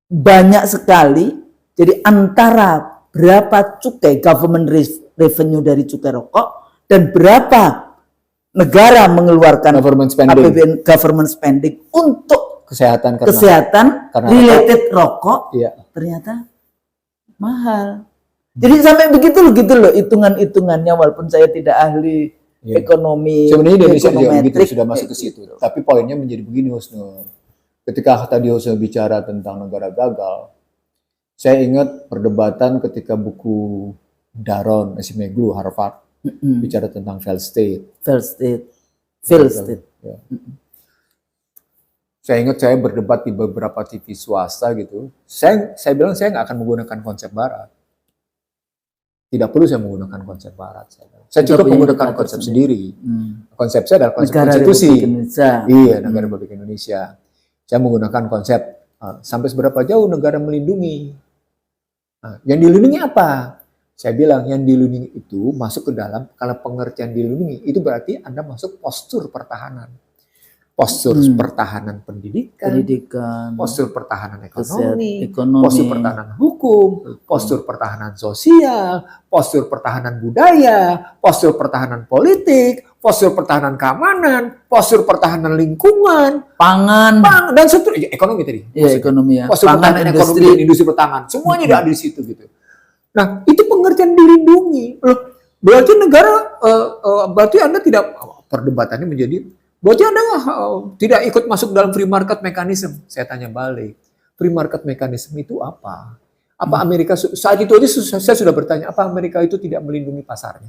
banyak sekali, jadi antara berapa cukai government revenue dari cukai rokok dan berapa negara mengeluarkan government spending untuk kesehatan related rokok, ternyata mahal. Jadi sampai begitu loh hitungannya, walaupun saya tidak ahli ekonomi. Sebenarnya Indonesia juga begitu, sudah masuk ke situ. Tapi poinnya menjadi begini, Husnul. Ketika tadi Husnul bicara tentang negara gagal, saya ingat perdebatan ketika buku Daron Acemoglu Harvard bicara tentang failed state. Ya. Saya ingat saya berdebat di beberapa TV swasta gitu. Saya bilang saya nggak akan menggunakan konsep Barat. Tidak perlu saya menggunakan konsep barat. Saya Kita cukup punya menggunakan indikator konsep sendiri. Hmm. Konsep saya adalah konsep Negara konstitusi. Republik Indonesia. Iya, negara Republik Indonesia. Saya menggunakan konsep sampai seberapa jauh negara melindungi. Yang dilindungi apa? Saya bilang yang dilindungi itu masuk ke dalam, kalau pengertian dilindungi itu berarti Anda masuk postur pertahanan. Postur pertahanan pendidikan, postur pertahanan ekonomi, postur pertahanan hukum, postur pertahanan sosial, postur pertahanan budaya, postur pertahanan politik, postur pertahanan keamanan, postur pertahanan lingkungan, pangan, dan seterusnya, ekonomi tadi. Ya, ekonomi ya. Postur Pangan, pertahanan ekonomi dan industri pertahanan, semuanya ada di situ gitu. Nah, itu pengertian dilindungi. Loh, berarti negara, berarti Anda tidak, perdebatannya menjadi, berarti Anda tidak ikut masuk dalam free market mechanism. Saya tanya balik, free market mechanism itu apa? Apa Amerika, saat itu aja saya sudah bertanya, apa Amerika itu tidak melindungi pasarnya?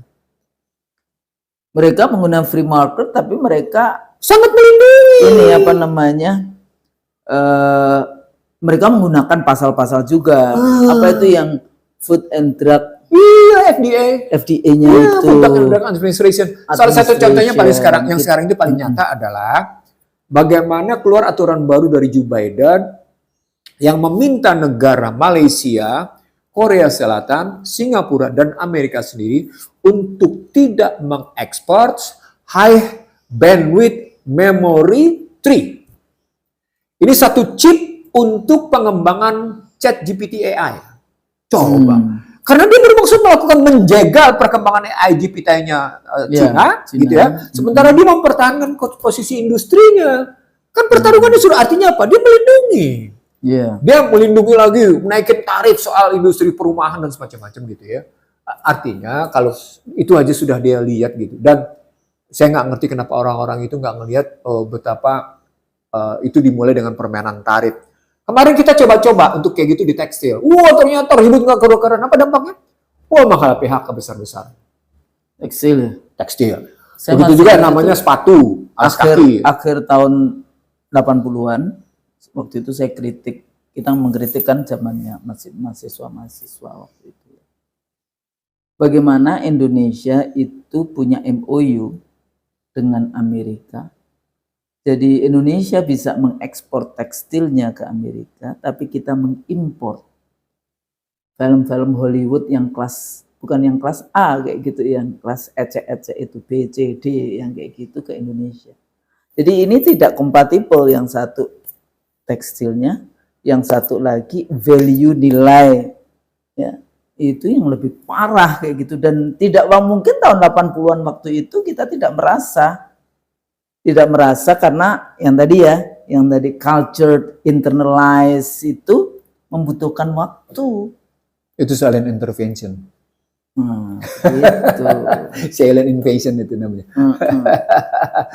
Mereka menggunakan free market, tapi mereka sangat melindungi. Ini apa namanya? Mereka menggunakan pasal-pasal juga. Apa itu yang Food and Drug? Iya, FDA-nya itu. Food and Drug Administration. Salah satu contohnya paling sekarang, yang sekarang itu paling nyata adalah bagaimana keluar aturan baru dari Joe Biden yang meminta negara Malaysia, Korea Selatan, Singapura, dan Amerika sendiri untuk tidak mengekspor high bandwidth memory tree. Ini satu chip untuk pengembangan ChatGPT AI. Coba. Karena dia bermaksud melakukan menjegal perkembangan AI GPT-nya Cina, gitu ya. Sementara dia mempertahankan posisi industrinya. Kan pertarungannya sudah artinya apa? Dia melindungi. Dia melindungi lagi, menaikin tarif soal industri perumahan dan semacam-macam gitu ya. Artinya kalau itu aja sudah dia lihat gitu. Dan saya nggak ngerti kenapa orang-orang itu nggak ngelihat betapa itu dimulai dengan permainan tarif. Kemarin kita coba-coba untuk kayak gitu di tekstil. Wah, ternyata ribut nggak kerukaran. Apa dampaknya? Wah, mahal PHK besar-besar. Tekstil ya? Tekstil. Begitu juga namanya sepatu, alas kaki. Akhir tahun 80-an, waktu itu saya kritik, kita mengkritikkan zamannya mahasiswa-mahasiswa waktu itu. Bagaimana Indonesia itu punya MOU dengan Amerika. Jadi Indonesia bisa mengekspor tekstilnya ke Amerika, tapi kita mengimpor film-film Hollywood yang kelas, bukan yang kelas A kayak gitu, yang kelas ecek-ecek itu B, C, D, yang kayak gitu ke Indonesia. Jadi ini tidak kompatibel, yang satu tekstilnya, yang satu lagi value nilai, ya itu yang lebih parah kayak gitu. Dan tidak mungkin tahun 80-an waktu itu kita tidak merasa karena yang tadi culture internalize itu membutuhkan waktu. Itu silent intervention. Gitu. Silent invasion itu namanya.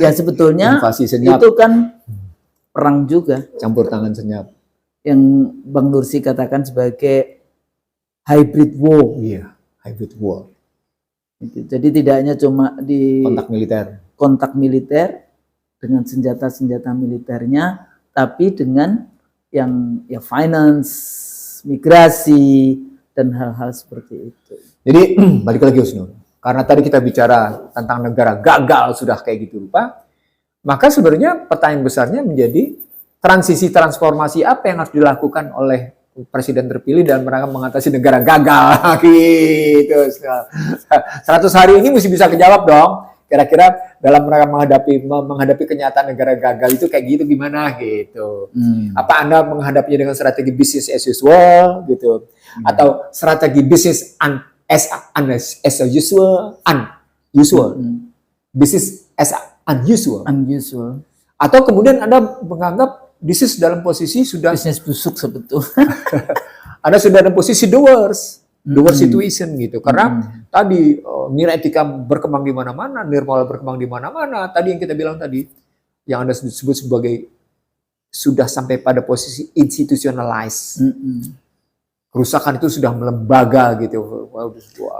Ya sebetulnya itu kan perang juga. Campur tangan senyap. Yang Bang Nursi katakan sebagai hybrid war. Iya, hybrid war. Jadi tidak hanya cuma di kontak militer dengan senjata-senjata militernya, tapi dengan yang ya finance, migrasi, dan hal-hal seperti itu. Jadi balik lagi Husnul, karena tadi kita bicara tentang negara gagal sudah kayak gitu rupa, maka sebenarnya pertanyaan besarnya menjadi transformasi apa yang harus dilakukan oleh presiden terpilih dan mereka mengatasi negara gagal gitu. 100 hari ini mesti bisa kejawab dong. Kira-kira dalam mereka menghadapi kenyataan negara gagal itu kayak gitu gimana gitu. Apa Anda menghadapinya dengan strategi bisnis as usual gitu, atau strategi bisnis as usual, bisnis as unusual, atau kemudian Anda menganggap bisnis dalam posisi sudah bisnis busuk sebetulnya. Anda sudah dalam posisi the worst situation gitu, karena tadi nilai etika berkembang di mana-mana, nirmala berkembang di mana-mana. Tadi yang kita bilang tadi, yang Anda sebut sebagai sudah sampai pada posisi institutionalized. Kerusakan itu sudah melembaga gitu.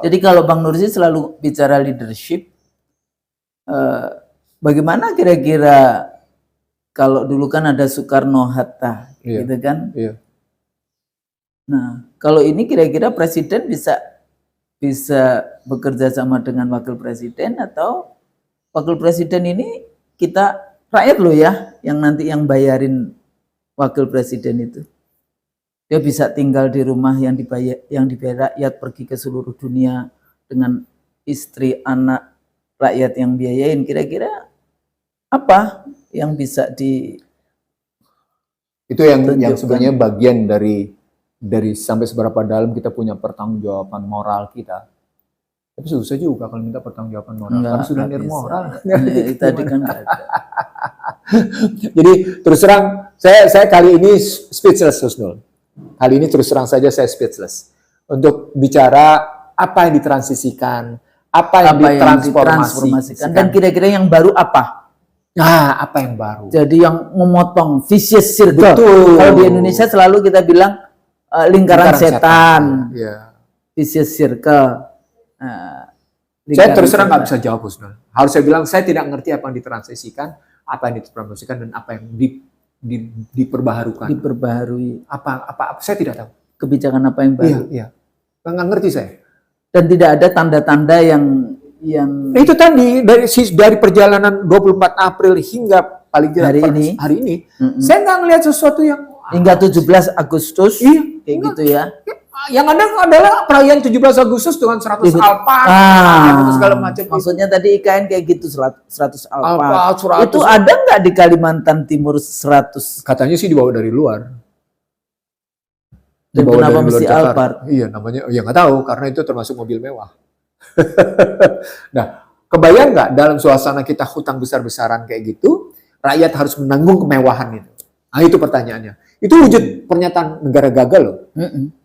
Jadi kalau Bang Nursi selalu bicara leadership, bagaimana kira-kira kalau dulu kan ada Soekarno-Hatta, gitu kan? Iya. Nah, kalau ini kira-kira presiden bisa bekerja sama dengan wakil presiden, atau wakil presiden ini kita rakyat loh ya, yang nanti yang bayarin wakil presiden itu. Dia bisa tinggal di rumah yang dibayar rakyat, pergi ke seluruh dunia dengan istri, anak, rakyat yang biayain. Kira-kira apa yang bisa itu yang sebenarnya bagian dari sampai seberapa dalam kita punya pertanggungjawaban moral kita. Tapi susah juga kalau minta pertanggungjawaban moral, karena sudah moral. Tadi kan nggak ada. Jadi terus terang saya kali ini speechless, Husnul. Kali ini terus terang saja saya speechless untuk bicara apa yang ditransisikan, apa yang ditransformasikan, dan kira-kira yang baru apa? Nah, apa yang baru? Jadi yang memotong vicious circle. Betul. Kalau di Indonesia selalu kita bilang lingkaran setan. Ya. Vicious circle. Saya terus terang nggak bisa jawab, Husnul. Harus saya bilang saya tidak ngerti apa yang ditransisikan, apa yang dipromosikan, dan apa yang diperbaharukan. Diperbaharui. Apa saya tidak tahu. Kebijakan apa yang baru? Iya. Nggak ngerti saya. Dan tidak ada tanda-tanda yang itu tadi dari perjalanan 24 April hingga paling hari ini, saya nggak ngelihat sesuatu yang hingga 17 Agustus, kayak gitu ya. Yang ada adalah perayaan 17 Agustus dengan 100 alpha, segala macam. Maksudnya tadi IKN kayak gitu, 100 alpha. 100. Itu ada nggak di Kalimantan Timur 100? Katanya sih dibawa dari luar. Dan kenapa mesti Alphard? Iya, namanya ya nggak tahu, karena itu termasuk mobil mewah. Nah, kebayang nggak dalam suasana kita hutang besar-besaran kayak gitu, rakyat harus menanggung kemewahan itu? Nah, itu pertanyaannya. Itu wujud pernyataan negara gagal loh.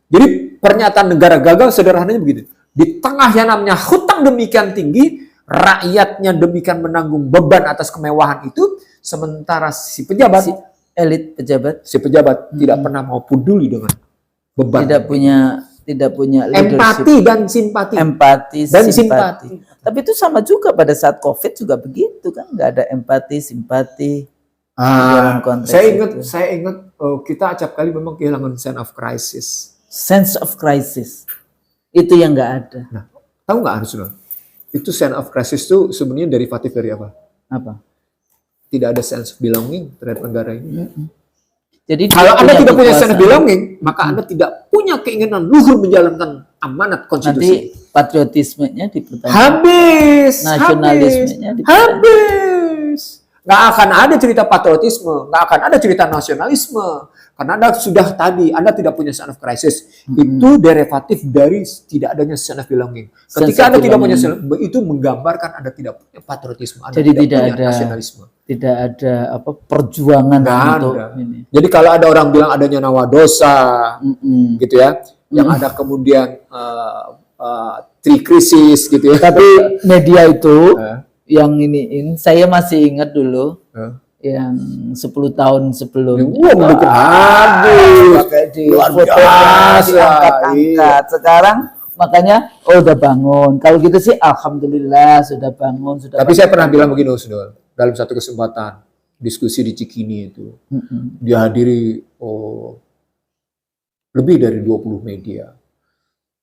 Jadi pernyataan negara gagal sederhananya begitu. Di tengah yang namanya hutang demikian tinggi, rakyatnya demikian menanggung beban atas kemewahan itu, sementara si pejabat, elit pejabat, tidak pernah mau peduli dengan beban. Tidak punya empati dan simpati. Simpati. Tapi itu sama juga pada saat COVID juga begitu kan, nggak ada empati, simpati. Saya ingat kita acap kali memang kehilangan sense of crisis. Sense of crisis itu yang nggak ada. Nah, tahu nggak Arsul? Itu sense of crisis itu sebenarnya derivatif dari apa? Apa? Tidak ada sense of belonging terhadap negara ini. Jadi kalau Anda tidak punya sense of belonging, maka Anda tidak punya keinginan luhur menjalankan amanat konstitusi. Nanti patriotismenya dipertanyakan. Habis. Nasionalismenya habis. Nggak akan ada cerita patriotisme, nggak akan ada cerita nasionalisme. Karena Anda sudah tadi, Anda tidak punya sense of crisis. Itu derivatif dari tidak adanya sense of belonging. Ketika Anda tidak punya sense, itu menggambarkan Anda tidak punya patriotisme. Anda jadi tidak punya ada nasionalisme. Tidak ada perjuangan untuk ini. Jadi kalau ada orang bilang adanya nawa dosa, gitu ya, yang ada kemudian trikrisis, gitu ya. Tapi media itu yang iniin, saya masih ingat dulu. Yang 10 tahun sebelum mendukung habis di foto diangkat-angkat. Sekarang makanya udah bangun. Kalau gitu sih alhamdulillah sudah bangun, sudah. Tapi saya pernah bilang begini, Husnul, dalam satu kesempatan diskusi di Cikini itu dihadiri lebih dari 20 media.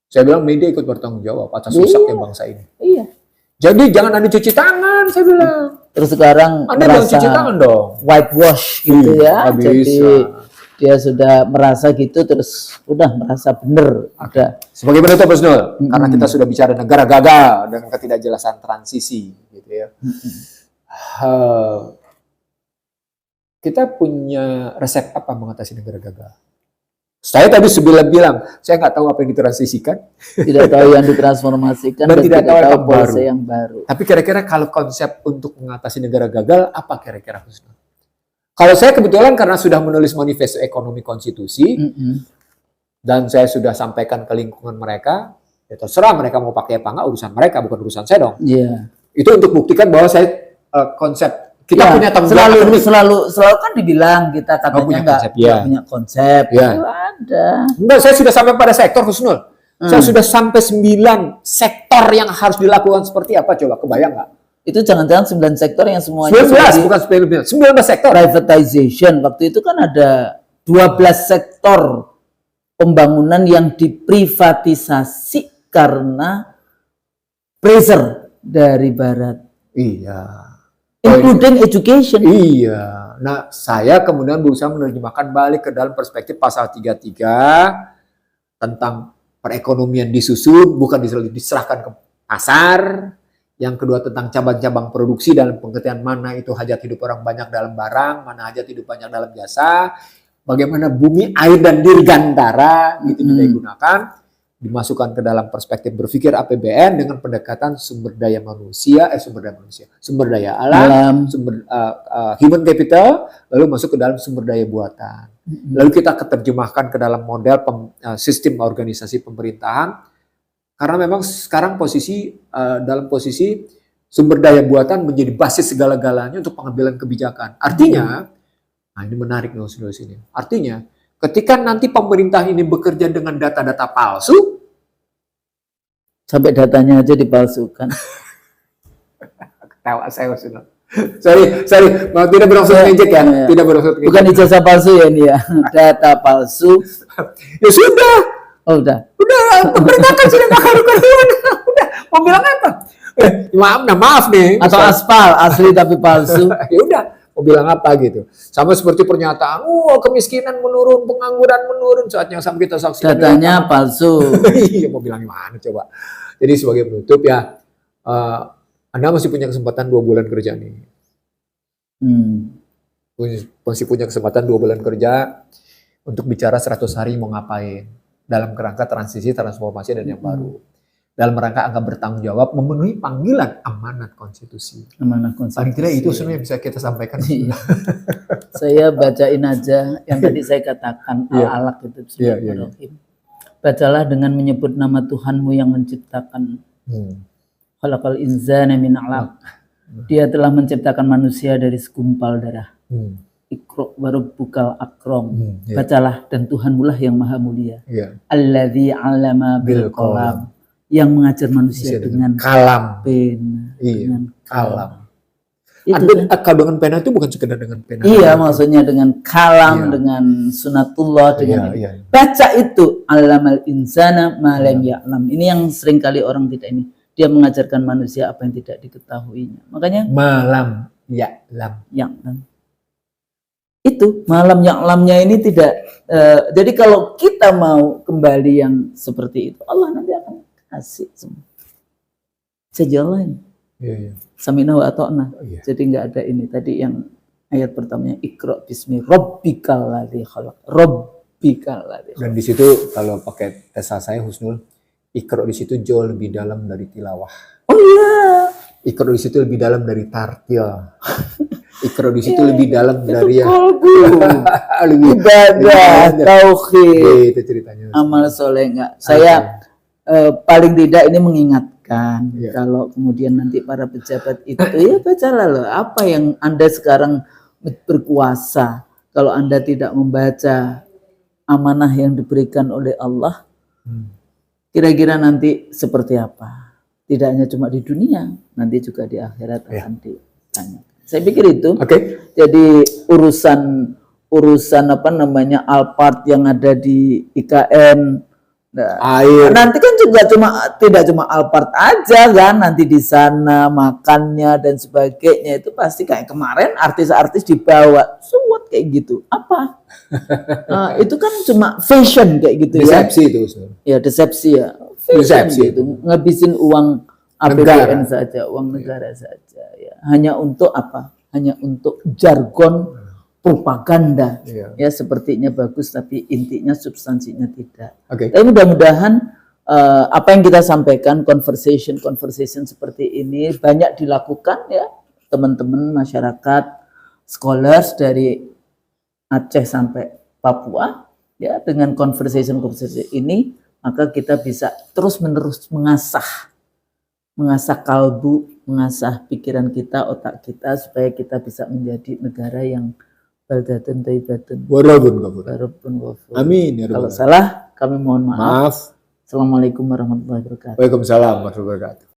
Saya bilang media ikut bertanggung jawab atas rusaknya bangsa ini. Iya. Jadi jangan ada cuci tangan, saya bilang. Terus sekarang Anda merasa cuci tangan dong, whitewash gitu ya. Jadi bisa. Dia sudah merasa gitu, terus udah merasa bener. Udah. Sebagai penutup, Husnul, karena kita sudah bicara negara gagal dengan ketidakjelasan transisi, gitu ya. Kita punya resep apa mengatasi negara gagal? Saya tadi sebelum bilang, saya nggak tahu apa yang ditransisikan, tidak tahu yang ditransformasikan, dan tidak tahu polisi yang baru. Tapi kira-kira kalau konsep untuk mengatasi negara gagal, apa kira-kira Husnul? Kalau saya kebetulan karena sudah menulis manifesto ekonomi konstitusi, dan saya sudah sampaikan ke lingkungan mereka, ya terserah mereka mau pakai apa nggak, urusan mereka, bukan urusan saya dong. Yeah. Itu untuk buktikan bahwa saya konsep kita punya tanggung jawab. Selalu kan dibilang kita katanya nggak punya konsep. Itu ada. Enggak, saya sudah sampai pada sektor, Husnul. Saya sudah sampai 9 sektor yang harus dilakukan seperti apa, coba kebayang nggak? Itu jangan-jangan 9 sektor yang semuanya 19, bukan 19 sektor. Privatization. Waktu itu kan ada 12 sektor pembangunan yang diprivatisasi karena pressure dari Barat, Iya. including education. Iya. Nah, saya kemudian berusaha menerjemahkan balik ke dalam perspektif pasal 33 tentang perekonomian disusun, bukan diserahkan ke pasar. Yang kedua tentang cabang-cabang produksi dalam pengertian mana itu hajat hidup orang banyak dalam barang, mana hajat hidup banyak dalam jasa. Bagaimana bumi, air, dan dirgantara itu digunakan, dimasukkan ke dalam perspektif berpikir APBN dengan pendekatan sumber daya alam, human capital, lalu masuk ke dalam sumber daya buatan. Lalu kita keterjemahkan ke dalam model sistem organisasi pemerintahan, karena memang sekarang dalam posisi sumber daya buatan menjadi basis segala-galanya untuk pengambilan kebijakan. Artinya, nah ini menarik nih saudara sini. Artinya, ketika nanti pemerintah ini bekerja dengan data-data palsu, sampai datanya aja dipalsukan. Ketawa saya saudara. Sorry, tidak bermaksud ngejek ya, tidak bermaksud ngejek. Bukan ijazah palsu ya ini ya, data palsu. Ya sudah. Oh udah. Pemerintah kan sudah melakukan udah. Mau bilang apa? Maaf nih. Atau aspal asli tapi palsu. Ya udah. Mau bilang apa gitu. Sama seperti pernyataan, kemiskinan menurun, pengangguran menurun, saat yang sama kita saksikan. Datanya palsu. Iya, mau bilang gimana coba. Jadi sebagai penutup ya, Anda masih punya kesempatan 2 bulan kerja nih. Masih punya kesempatan 2 bulan kerja untuk bicara 100 hari mau ngapain. Dalam kerangka transisi, transformasi, dan yang baru. Dalam rangka angka bertanggung jawab memenuhi panggilan amanat konstitusi. Amanat konstitusi. Paling tidak itu sebenarnya bisa kita sampaikan. Saya bacain aja yang tadi saya katakan al-alaq itu. Bacalah dengan menyebut nama Tuhanmu yang menciptakan. Khalaqal insana min 'alaq. Dia telah menciptakan manusia dari segumpal darah. Iqra wa rabbukal akram. Bacalah dan Tuhanmu lah yang maha mulia. Alladzi 'allama bil qalam. Yang mengajar manusia dengan kalam, pena, dengan kalam. Itu Kalau dengan pena itu bukan sekedar dengan pena. Iya, maksudnya dengan kalam, dengan sunatullah, dengan baca itu allamal insana ma lam ya'lam. Ini yang sering kali orang tidak ini. Dia mengajarkan manusia apa yang tidak diketahuinya. Makanya malam ya'lam. Itu malam ya'lamnya ini tidak. Jadi kalau kita mau kembali yang seperti itu, Allah nanti akan kasih semua. Sejalan. Samina wa ata'na. Jadi nggak ada ini. Tadi yang ayat pertamanya Iqra bismi rabbikal ladzi khalaq. Rabbikal ladzi khalaq. Dan di situ kalau pakai tesa saya Husnul, Iqra di situ jauh lebih dalam dari tilawah. Oh iya. Iqra di situ lebih dalam dari tartil. Iqra di situ lebih dalam dari ibadah, tauhid. Itu ceritanya. Amal soleh enggak. Saya paling tidak ini mengingatkan kalau kemudian nanti para pejabat itu ya bacalah loh apa yang Anda sekarang berkuasa, kalau Anda tidak membaca amanah yang diberikan oleh Allah, kira-kira nanti seperti apa? Tidak hanya cuma di dunia, nanti juga di akhirat akan ditanya. Saya pikir itu. Jadi urusan apa namanya Alphard yang ada di IKN. Air. Nanti kan juga tidak cuma Alphard aja kan, nanti di sana makannya dan sebagainya itu pasti kayak kemarin artis-artis dibawa suwot kayak gitu. Apa? Itu kan cuma fashion kayak gitu. Desepsi itu. Ya desepsi ya. Desepsi gitu. Ngabisin uang APBN saja, uang negara saja ya. Hanya untuk apa? Hanya untuk jargon propaganda, ya sepertinya bagus tapi intinya substansinya tidak. Tapi mudah-mudahan apa yang kita sampaikan conversation seperti ini banyak dilakukan ya teman-teman masyarakat, scholars dari Aceh sampai Papua ya dengan conversation ini maka kita bisa terus-menerus mengasah kalbu, mengasah pikiran kita, otak kita supaya kita bisa menjadi negara yang baldatun thayyibatun warabun ghafur. Amin ya rabbal alamin. Kalau salah kami mohon maaf. Assalamualaikum warahmatullahi wabarakatuh. Waalaikumsalam warahmatullahi wabarakatuh.